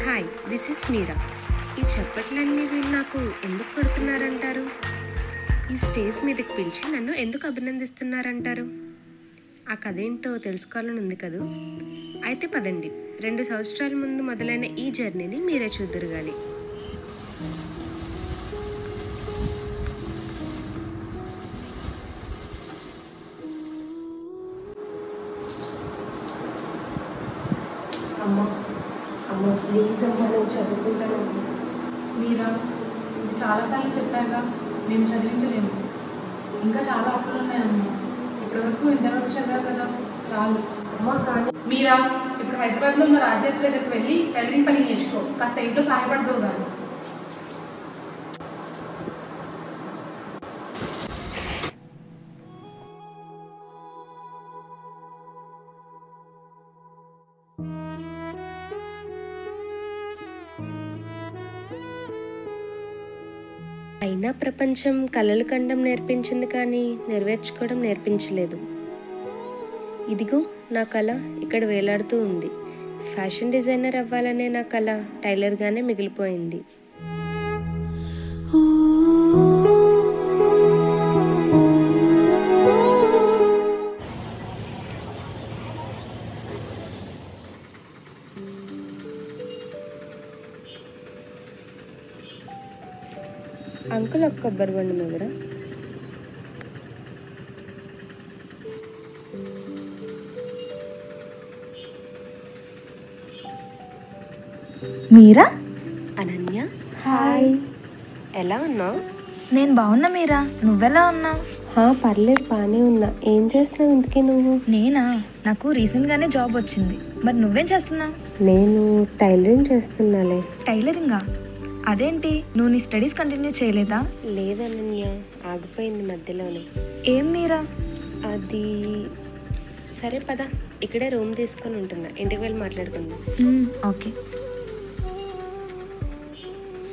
Hi, this is మీరా. ఈ చప్పట్లన్నీ వీళ్ళు నాకు ఎందుకు కొడుతున్నారంటారు? ఈ స్టేజ్ మీదకి పిలిచి నన్ను ఎందుకు అభినందిస్తున్నారంటారు? ఆ కథ ఏంటో తెలుసుకోవాలని ఉంది కదూ. అయితే పదండి, 2 సంవత్సరాల ముందు మొదలైన ఈ జర్నీని మీరే చూద్దురు గాని. అమ్మ అమ్మ ప్లీజ్ అమ్మ, నేను చదువుకుంటాను. మీరా, మీకు చాలాసార్లు చెప్పాక మేము చదివించలేము. ఇంకా చాలా అప్పులు ఉన్నాయమ్మా. ఇప్పటివరకు ఇంతవరకు చదివా కదా, చాలు. అమ్మ కానీ మీరా, ఇప్పుడు హైదరాబాద్లో ఉన్న రాజేష్ దగ్గరికి వెళ్ళి టైలరింగ్ పని నేర్చుకో. కాస్త ఇంట్లో సహాయపడతావు కానీ. అయినా ప్రపంచం కలలు కండం నేర్పించింది కానీ నెరవేర్చుకోవడం నేర్పించలేదు. ఇదిగో నా కళ ఇక్కడ వేలాడుతూ ఉంది. ఫ్యాషన్ డిజైనర్ అవ్వాలనే నా కళ టైలర్గానే మిగిలిపోయింది. అంకుల్, ఒక కొబ్బరి బొండం ఇవ్వరా? మీరా? అనన్య, హాయ్. ఎలా ఉన్నావు? నేను బాగున్నా మీరా, నువ్వెలా ఉన్నావు? పర్లేదు, బాగానే ఉన్నా. ఏం చేస్తున్నావు ఇంతకీ నువ్వు? నేనా? నాకు రీసెంట్గానే జాబ్ వచ్చింది. మరి నువ్వేం చేస్తున్నావు? నేను టైలరింగ్ చేస్తున్నాలే. టైలరింగా? అదేంటి, నువ్వు నీ స్టడీస్ కంటిన్యూ చేయలేదా? లేదనన్య, ఆగిపోయింది మధ్యలోనే. ఏం మీరా? అది సరే పద, ఇక్కడే రూమ్ తీసుకొని ఉంటున్నా, ఇంటికి వెళ్ళి మాట్లాడుకుందాం. ఓకే.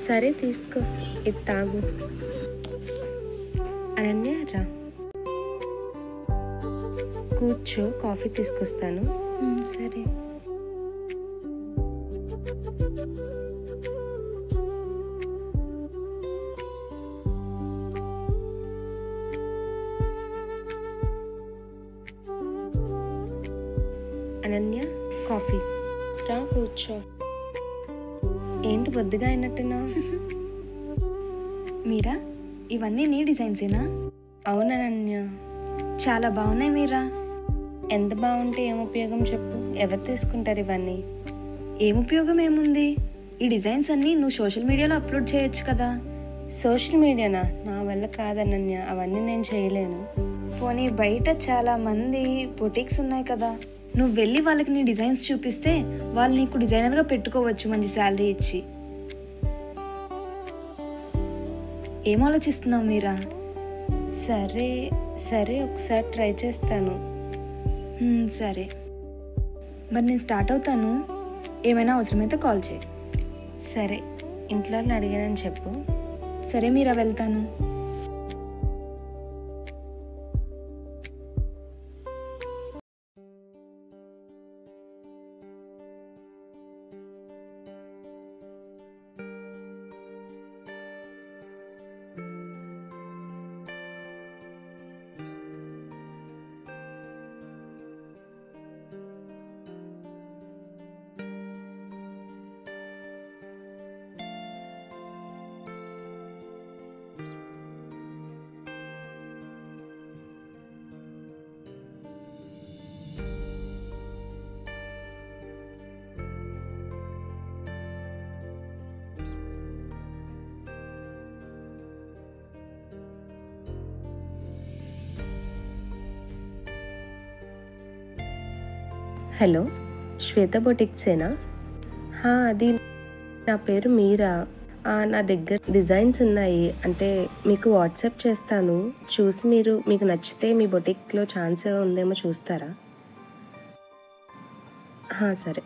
సరే తీసుకో, ఇది తాగు. అనన్య రా, కూర్చో, కాఫీ తీసుకొస్తాను. సరే. అనన్య, కాఫీ. రా కూర్చో. ఏంటి బొద్దుగా అయినట్టున్నా? మీరా, ఇవన్నీ నీ డిజైన్సేనా? అవునన్య. చాలా బాగున్నాయి మీరా. ఎంత బాగుంటే ఏం ఉపయోగం చెప్పు? ఎవరు తీసుకుంటారు ఇవన్నీ? ఏం ఉపయోగం ఏముంది? ఈ డిజైన్స్ అన్నీ నువ్వు సోషల్ మీడియాలో అప్లోడ్ చేయొచ్చు కదా. సోషల్ మీడియానా? నా వల్ల కాదనన్య, అవన్నీ నేను చేయలేను. పోనీ బయట చాలా మంది బొటిక్స్ ఉన్నాయి కదా, నువ్వు వెళ్ళి వాళ్ళకి నీ డిజైన్స్ చూపిస్తే వాళ్ళు నీకు డిజైనర్గా పెట్టుకోవచ్చు, మంచి శాలరీ ఇచ్చి. ఏం ఆలోచిస్తున్నావు మీరా? సరే సరే, ఒకసారి ట్రై చేస్తాను. సరే, మరి నేను స్టార్ట్ అవుతాను. ఏమైనా అవసరమైతే కాల్ చేయి. సరే, ఇంట్లో అడిగానని చెప్పు. సరే మీరా, వెళ్తాను. హలో, శ్వేత బొటిక్సేనా? అది నా పేరు మీరా. నా దగ్గర డిజైన్స్ ఉన్నాయి, అంటే మీకు వాట్సాప్ చేస్తాను. చూసి మీకు నచ్చితే మీ బొటిక్లో ఛాన్స్ ఉందేమో చూస్తారా? సరే.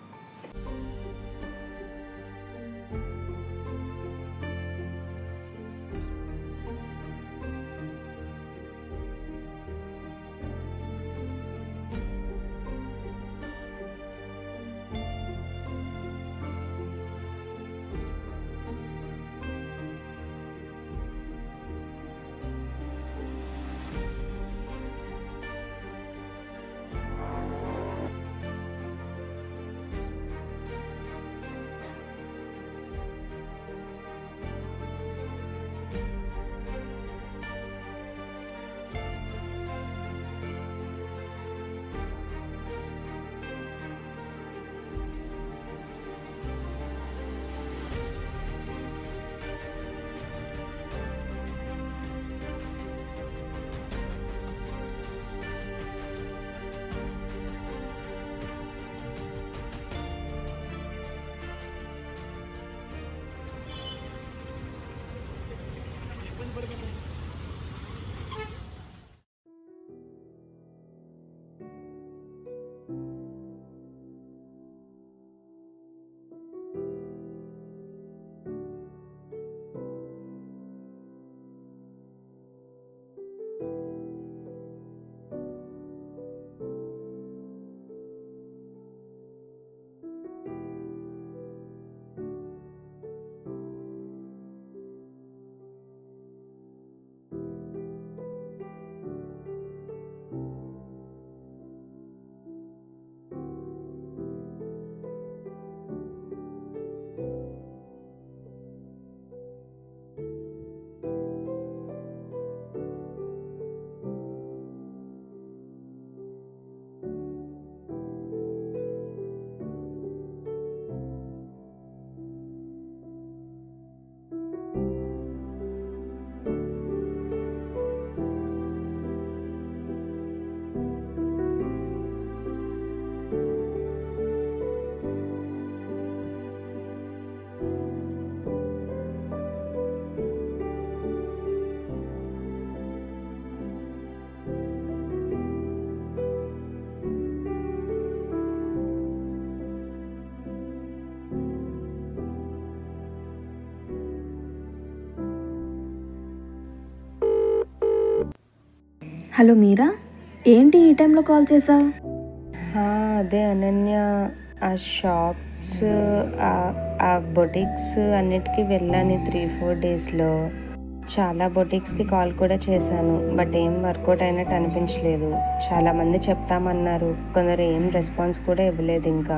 హలో మీరా, ఏంటి ఈ టైంలో కాల్ చేసావు? అదే అనన్య, ఆ షాప్స్, ఆ బొటిక్స్ అన్నిటికీ వెళ్ళాను 3-4 డేస్లో. చాలా బొటిక్స్కి కాల్ కూడా చేశాను, బట్ ఏం వర్కౌట్ అయినట్టు అనిపించలేదు. చాలామంది చెప్తామన్నారు, కొందరు ఏం రెస్పాన్స్ కూడా ఇవ్వలేదు. ఇంకా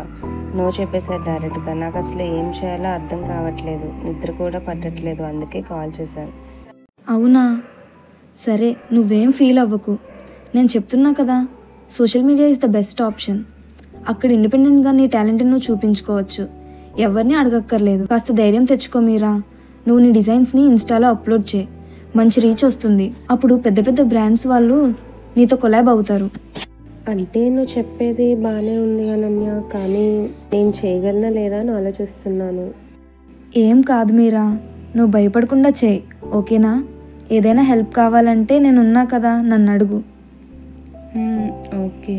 నో చెప్పేశారు డైరెక్ట్గా. నాకు అసలు ఏం చేయాలో అర్థం కావట్లేదు, నిద్ర కూడా పట్టట్లేదు, అందుకే కాల్ చేశాను. అవునా, సరే నువ్వేం ఫీల్ అవ్వకు. నేను చెప్తున్నా కదా, social media is the best option. అక్కడ ఇండిపెండెంట్గా నీ టాలెంట్ని నువ్వు చూపించుకోవచ్చు, ఎవరిని అడగక్కర్లేదు. కాస్త ధైర్యం తెచ్చుకో మీరా. నువ్వు నీ డిజైన్స్ని ఇన్స్టాలో అప్లోడ్ చేయి, మంచి రీచ్ వస్తుంది. అప్పుడు పెద్ద పెద్ద బ్రాండ్స్ వాళ్ళు నీతో కొలాబ్ అవుతారు. అంటే నువ్వు చెప్పేది బాగానే ఉంది అనన్య, కానీ నేను చేయగలనా లేదా అని ఆలోచిస్తున్నాను. ఏం కాదు మీరా, నువ్వు భయపడకుండా చేయి, ఓకేనా? ఏదైనా హెల్ప్ కావాలంటే నేనున్నా కదా, నన్ను అడుగు. Okay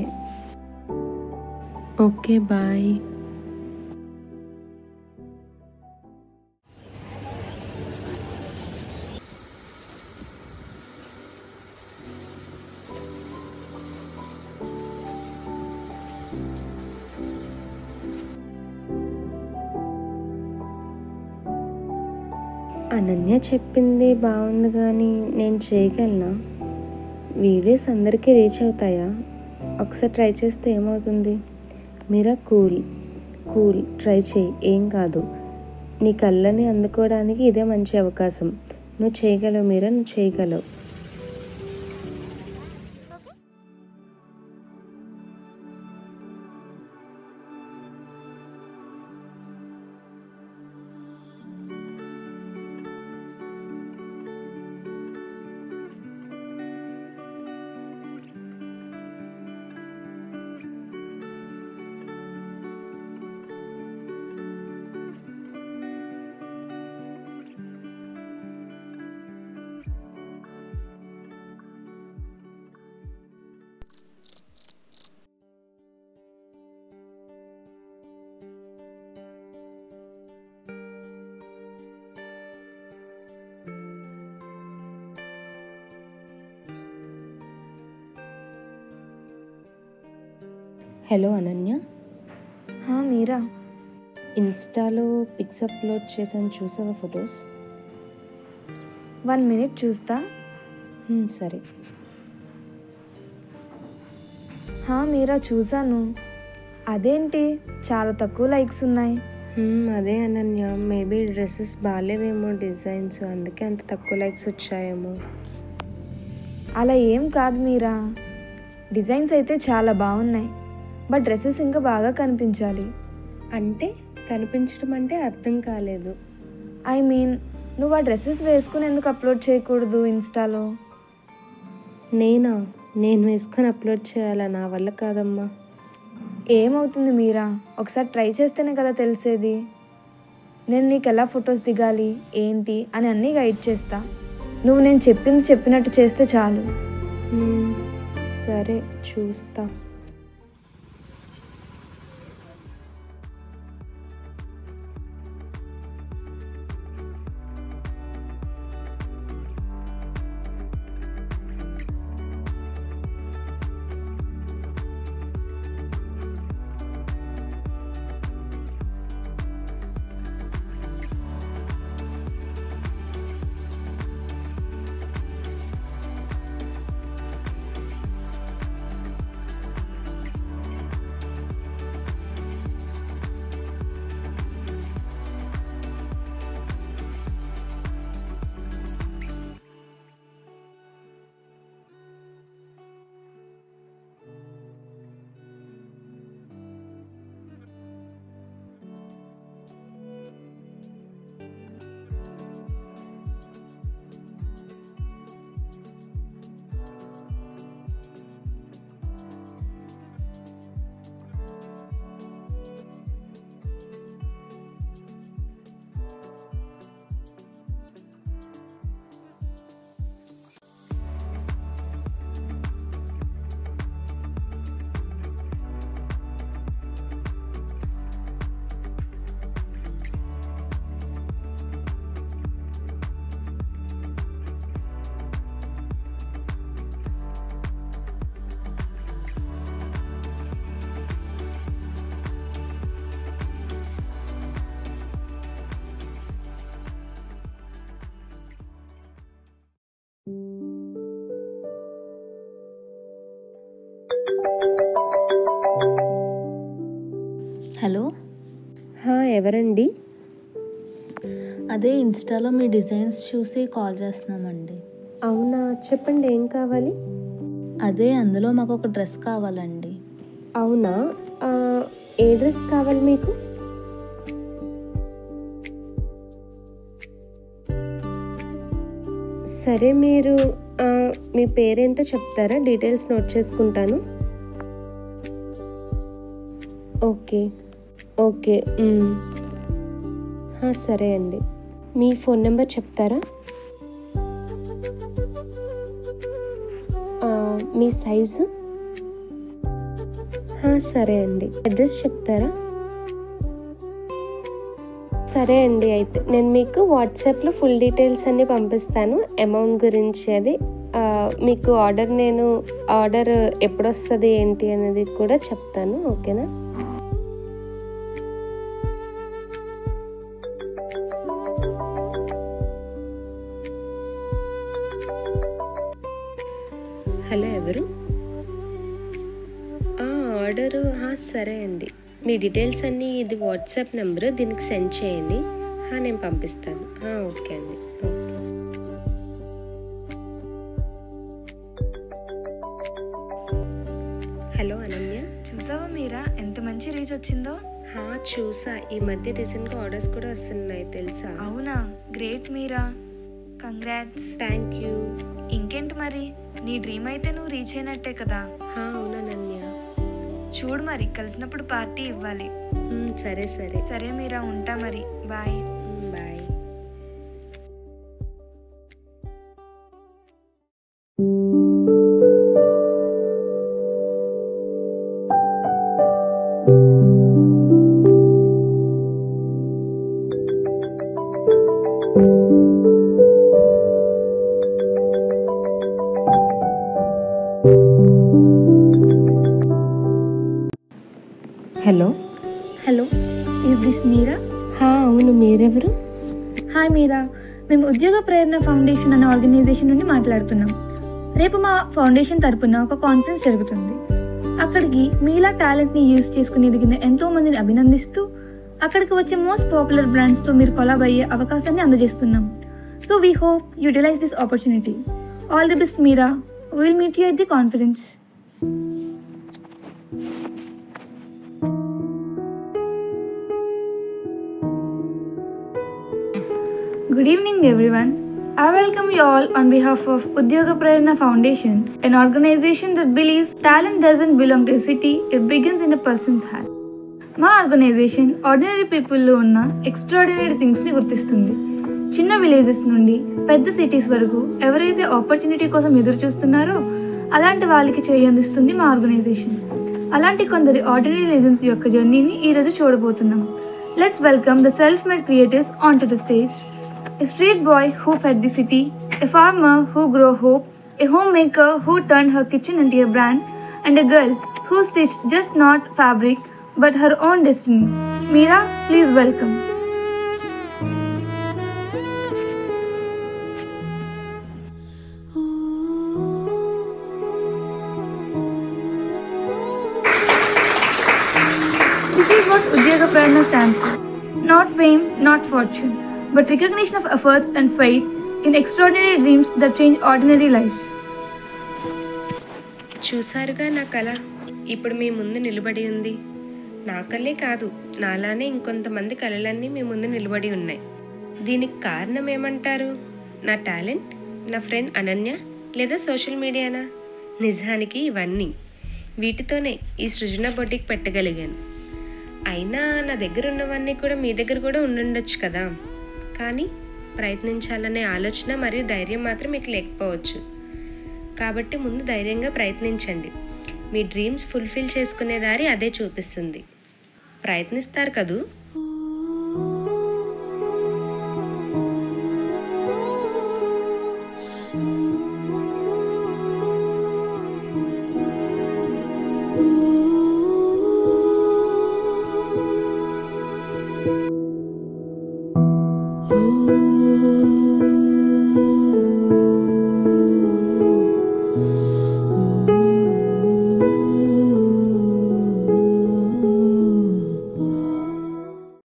okay, bye. అనన్య చెప్పింది బాగుంది, కానీ నేను చేయగలనా? వీడియోస్ అందరికీ రీచ్ అవుతాయా? ఒకసారి ట్రై చేస్తే ఏమవుతుంది? మీరా, కూల్ ట్రై చేయి, ఏం కాదు. నీ కళ్ళని అందుకోవడానికి ఇదే మంచి అవకాశం. నువ్వు చేయగలవు మీరా, నువ్వు చేయగలవు. హలో అనన్య, మీరా, ఇన్స్టాలో పిక్స్ అప్లోడ్ చేశాను, చూసావా ఫొటోస్? 1 minute చూస్తా. సరే. మీరా, చూసాను. అదేంటి చాలా తక్కువ లైక్స్ ఉన్నాయి? అదే అనన్య, మేబీ డ్రెస్సెస్ బాగాలేదేమో డిజైన్స్, అందుకే అంత తక్కువ లైక్స్ వచ్చాయేమో. అలా ఏం కాదు మీరా, డిజైన్స్ అయితే చాలా బాగున్నాయి, బట్ డ్రెస్సెస్ ఇంకా బాగా కనిపించాలి. అంటే కనిపించడం అంటే అర్థం కాలేదు. ఐ మీన్, నువ్వు ఆ డ్రెస్సెస్ వేసుకుని ఎందుకు అప్లోడ్ చేయకూడదు ఇన్స్టాలో? నేను వేసుకొని అప్లోడ్ చేయాలా? నా వల్ల కాదమ్మా. ఏమవుతుంది మీరా, ఒకసారి ట్రై చేస్తేనే కదా తెలిసేది. నేను నీకు ఎలా ఫొటోస్ దిగాలి ఏంటి అని అన్నీ గైడ్ చేస్తా. నువ్వు నేను చెప్పింది చెప్పినట్టు చేస్తే చాలు. సరే, చూస్తా. ఎవరండి? అదే ఇన్స్టాలో మీ డిజైన్స్ చూసి కాల్ చేస్తున్నామండి. అవునా, చెప్పండి ఏం కావాలి? అదే అందులో మాకు ఒక డ్రెస్ కావాలండి. అవునా, ఏ డ్రెస్ కావాలి మీకు? సరే, మీరు మీ పేరేంటో చెప్తారా? డీటెయిల్స్ నోట్ చేసుకుంటాను. ఓకే ఓకే సరే అండి. మీ ఫోన్ నెంబర్ చెప్తారా? మీ సైజు? సరే అండి. అడ్రస్ చెప్తారా? సరే అండి, అయితే నేను మీకు వాట్సాప్లో ఫుల్ డీటెయిల్స్ అన్నీ పంపిస్తాను. అమౌంట్ గురించి అది మీకు ఆర్డర్ ఎప్పుడు వస్తుంది ఏంటి అనేది కూడా చెప్తాను. ఓకేనా? హలో, ఎవరు? ఆర్డరు సరే అండి. మీ డీటెయిల్స్ అన్నీ ఇది వాట్సాప్ నెంబరు, దీనికి సెండ్ చేయండి. నేను పంపిస్తాను. ఓకే అండి. ఓకే. హలో అనన్య, చూసావా మీరా ఎంత మంచి రీచ్ వచ్చిందో? చూసా. ఈ మధ్య రీసెంట్గా ఆర్డర్స్ కూడా వస్తున్నాయి తెలుసా? అవునా, great Meera, congrats. Thank you. ఇంకేంటి మరి, నీ డ్రీమ్ అయితే నువ్వు రీచ్ అయినట్టే కదా. అవునన్నయ్య. చూడు మరి, కలిసినప్పుడు పార్టీ ఇవ్వాలి. సరే సరే. సరే మీరా, ఉంటా మరి. Bye. Bye. Hello hello, is this Meera? అవును, మీరెవరు? హాయ్ మీరా, మేము ఉద్యోగ ప్రేరణ ఫౌండేషన్ అనే ఆర్గనైజేషన్ నుండి మాట్లాడుతున్నాం. రేపు మా ఫౌండేషన్ తరపున ఒక కాన్ఫరెన్స్ జరుగుతుంది. అక్కడికి మీలా టాలెంట్ని యూజ్ చేసుకుని ఎదిగిన ఎంతో మందిని అభినందిస్తూ అక్కడికి వచ్చే మోస్ట్ పాపులర్ బ్రాండ్స్తో మీరు కొలాబ్ అయ్యే అవకాశాన్ని అందజేస్తున్నాం. So we hope utilize this opportunity. All the best Meera. Will meet you at the conference. Good evening everyone. I welcome you all on behalf of Udyoga Prerna Foundation, an organization that believes talent doesn't belong to a city, it begins in a person's heart. మా organisation ordinary పీపుల్లో ఉన్న extraordinary థింగ్స్ని గుర్తిస్తుంది. చిన్న villages నుండి పెద్ద cities వరకు ఎవరైతే opportunity కోసం ఎదురు చూస్తున్నారో అలాంటి వాళ్ళకి చేయందిస్తుంది మా ఆర్గనైజేషన్. అలాంటి కొందరి ఆర్డినరీ లెజెండ్స్ యొక్క జర్నీని ఈరోజు చూడబోతున్నాం. Let's welcome the self made creators on to the stage. A street boy who fed the city, a farmer who grew hope, a homemaker who turned her kitchen into a brand, and a girl who stitched just not fabric but her own destiny. Meera, please welcome. This is what Udyoga Prerna stands for. Not fame, not fortune, but recognition of efforts and faith in extraordinary dreams that change ordinary lives. చూసారుగా నా కళ ఇప్పుడు మీ ముందు నిలబడి ఉంది. నా కళే కాదు, నాలానే ఇంకొంతమంది కళలన్నీ మీ ముందు నిలబడి ఉన్నాయి. దీనికి కారణం ఏమంటారు? నా టాలెంట్, నా ఫ్రెండ్ అనన్య, లేదా సోషల్ మీడియానా? నిజానికి ఇవన్నీ. వీటితోనే ఈ సృజన బొటిక్ పెట్టగలిగాను. అయినా నా దగ్గర ఉన్నవన్నీ కూడా మీ దగ్గర కూడా ఉండుండొచ్చు కదా. కానీ ప్రయత్నించాలనే ఆలోచన మరియు ధైర్యం మాత్రం మీకు లేకపోవచ్చు. కాబట్టి ముందు ధైర్యంగా ప్రయత్నించండి. మీ డ్రీమ్స్ ఫుల్ఫిల్ చేసుకునే దారి అదే చూపిస్తుంది. ప్రయత్నిస్తారు కదూ.